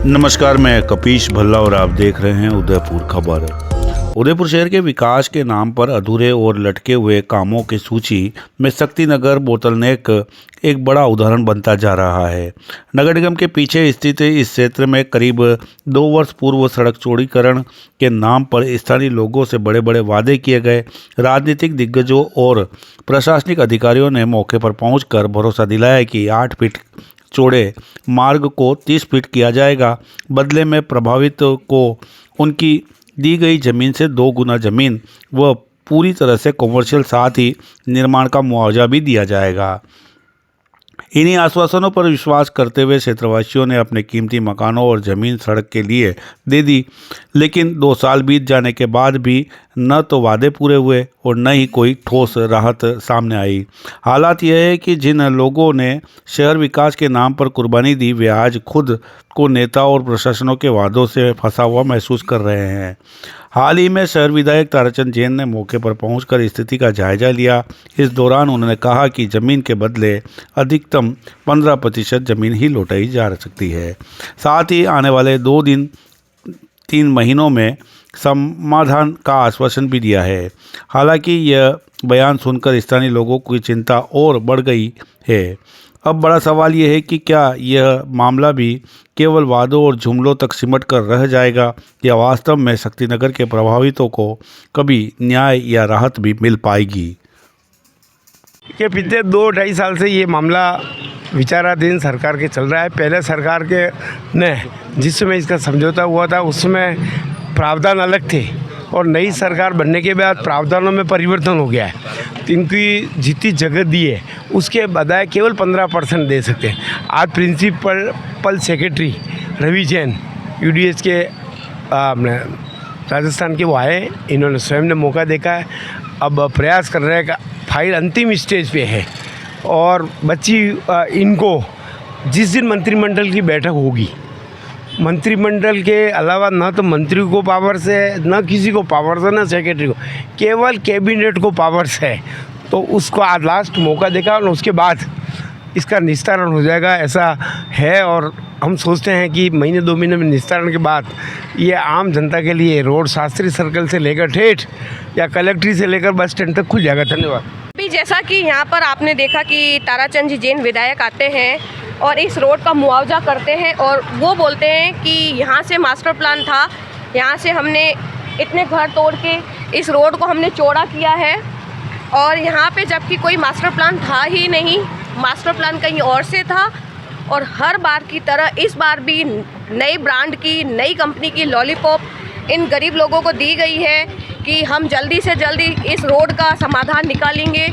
नमस्कार, मैं कपीश भल्ला और आप देख रहे हैं उदयपुर खबर। उदयपुर शहर के विकास के नाम पर अधूरे और लटके हुए कामों की सूची में शक्तिनगर बोतलनेक एक बड़ा उदाहरण बनता जा रहा है। नगर निगम के पीछे स्थित इस क्षेत्र में करीब 2 वर्ष पूर्व सड़क चौड़ीकरण के नाम पर स्थानीय लोगों से बड़े बड़े वादे किए गए। राजनीतिक दिग्गजों और प्रशासनिक अधिकारियों ने मौके पर पहुंचकर भरोसा दिलाया कि 8 फीट चौड़े मार्ग को 30 फीट किया जाएगा। बदले में प्रभावित को उनकी दी गई जमीन से 2 गुना जमीन व पूरी तरह से कमर्शियल साथ ही निर्माण का मुआवजा भी दिया जाएगा। इन्हीं आश्वासनों पर विश्वास करते हुए क्षेत्रवासियों ने अपने कीमती मकानों और ज़मीन सड़क के लिए दे दी, लेकिन 2 साल बीत जाने के बाद भी न तो वादे पूरे हुए और न ही कोई ठोस राहत सामने आई। हालात यह है कि जिन लोगों ने शहर विकास के नाम पर कुर्बानी दी, वे आज खुद को नेता और प्रशासनों के वादों से फंसा हुआ महसूस कर रहे हैं। हाल ही में शहर विधायक ताराचंद जैन ने मौके पर पहुंचकर स्थिति का जायजा लिया। इस दौरान उन्होंने कहा कि जमीन के बदले अधिकतम 15% जमीन ही लौटाई जा सकती है। साथ ही आने वाले 2-3 महीनों में समाधान का आश्वासन भी दिया है। हालांकि यह बयान सुनकर स्थानीय लोगों की चिंता और बढ़ गई है। अब बड़ा सवाल यह है कि क्या यह मामला भी केवल वादों और जुमलों तक सिमट कर रह जाएगा या वास्तव में शक्तिनगर के प्रभावितों को कभी न्याय या राहत भी मिल पाएगी। कि पिछले 2-2.5 साल से ये मामला विचाराधीन सरकार के चल रहा है। पहले सरकार के ने जिस समय इसका समझौता हुआ था उस समय प्रावधान अलग थे और नई सरकार बनने के बाद प्रावधानों में परिवर्तन हो गया है। इनकी जितनी जगह दी है उसके बजाय केवल 15% दे सकते हैं। आज principal secretary Ravi Jain UDH के राजस्थान के वो आए, इन्होंने स्वयं ने मौका देखा है। अब प्रयास कर रहे हैं कि फाइल अंतिम स्टेज पे है और बच्ची इनको जिस दिन मंत्रिमंडल की बैठक होगी, मंत्रिमंडल के अलावा ना तो मंत्री को पावर्स है, ना किसी को पावर्स है, ना सेक्रेटरी को, केवल कैबिनेट को पावर्स है। तो उसको आज लास्ट मौका देखा और उसके बाद इसका निस्तारण हो जाएगा, ऐसा है। और हम सोचते हैं कि 1-2 महीने में निस्तारण के बाद ये आम जनता के लिए रोड शास्त्री सर्कल से लेकर ठेठ या कलेक्ट्री से लेकर बस स्टैंड तक खुल जाएगा। धन्यवाद। अभी जैसा कि यहाँ पर आपने देखा कि ताराचंद जी जैन विधायक आते हैं और इस रोड का मुआवजा करते हैं और वो बोलते हैं कि यहाँ से मास्टर प्लान था, यहाँ से हमने इतने घर तोड़ के इस रोड को हमने चौड़ा किया है और यहाँ पे जबकि कोई मास्टर प्लान था ही नहीं, मास्टर प्लान कहीं और से था। और हर बार की तरह इस बार भी नई ब्रांड की, नई कंपनी की लॉलीपॉप इन गरीब लोगों को दी गई है कि हम जल्दी से जल्दी इस रोड का समाधान निकालेंगे।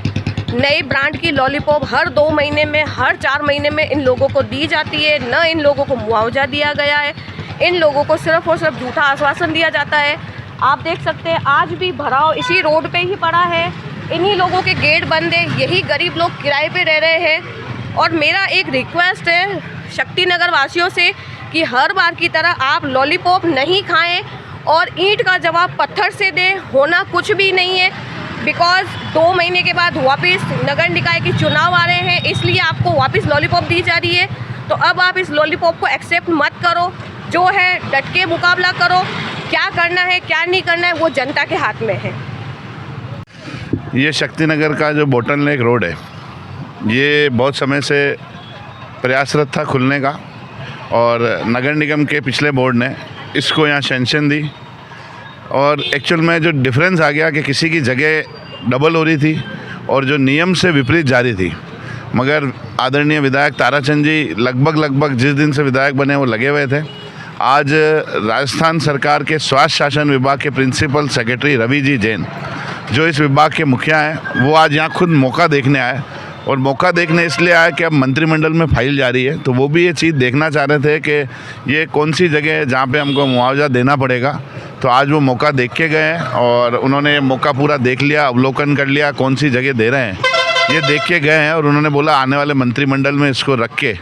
नई ब्रांड की लॉलीपॉप हर 2 महीने में, हर 4 महीने में इन लोगों को दी जाती है। न इन लोगों को मुआवजा दिया गया है, इन लोगों को सिर्फ और सिर्फ झूठा आश्वासन दिया जाता है। आप देख सकते हैं आज भी भराव इसी रोड पे ही पड़ा है, इन्हीं लोगों के गेट बंद है, यही गरीब लोग किराए पे रह रहे हैं। और मेरा एक रिक्वेस्ट है शक्तिनगर वासियों से कि हर बार की तरह आप लॉलीपॉप नहीं खाएं और ईंट का जवाब पत्थर से दें। होना कुछ भी नहीं है, बिकॉज 2 महीने के बाद वापस नगर निकाय के चुनाव आ रहे हैं, इसलिए आपको वापस लॉलीपॉप दी जा रही है। तो अब आप इस लॉलीपॉप को एक्सेप्ट मत करो, जो है डट के मुकाबला करो। क्या करना है क्या नहीं करना है वो जनता के हाथ में है। ये शक्तिनगर का जो बोतलनेक रोड है, ये बहुत समय से प्रयासरत था खुलने का और नगर निगम के पिछले बोर्ड ने इसको यहाँ सैंक्शन दी और एक्चुअल में जो डिफरेंस आ गया कि किसी की जगह डबल हो रही थी और जो नियम से विपरीत जारी थी। मगर आदरणीय विधायक ताराचंद जी लगभग जिस दिन से विधायक बने वो लगे हुए थे। आज राजस्थान सरकार के स्वास्थ्य शासन विभाग के प्रिंसिपल सेक्रेटरी रवि जी जैन, जो इस विभाग के मुखिया हैं, वो आज यहाँ खुद मौका देखने आए और मौका देखने इसलिए आया कि अब मंत्रिमंडल में फाइल जारी है, तो वो भी ये चीज़ देखना चाह रहे थे कि ये कौन सी जगह है जहाँ पे हमको मुआवजा देना पड़ेगा। तो आज वो मौका देख के गए और उन्होंने मौका पूरा देख लिया, अवलोकन कर लिया कौन सी जगह दे रहे हैं, ये देख के गए हैं। और उन्होंने बोला आने वाले मंत्रिमंडल में इसको रख के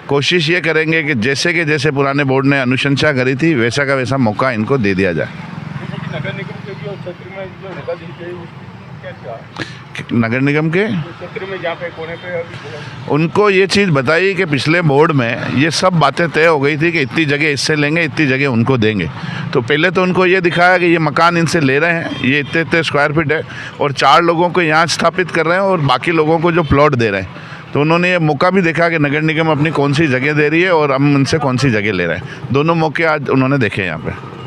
कोशिश ये करेंगे कि जैसे पुराने बोर्ड ने अनुशंसा करी थी वैसा का वैसा मौका इनको दे दिया जाए। नगर निगम के उनको ये चीज़ बताई कि पिछले बोर्ड में ये सब बातें तय हो गई थी कि इतनी जगह इससे लेंगे, इतनी जगह उनको देंगे। तो पहले तो उनको ये दिखाया कि ये मकान इनसे ले रहे हैं, ये इतने इतने स्क्वायर फीट है और 4 लोगों को यहाँ स्थापित कर रहे हैं और बाकी लोगों को जो प्लॉट दे रहे हैं। तो उन्होंने ये मौका भी देखा कि नगर निगम अपनी कौन सी जगह दे रही है और हम उनसे कौन सी जगह ले रहे हैं। दोनों मौके आज उन्होंने देखे यहाँ पे।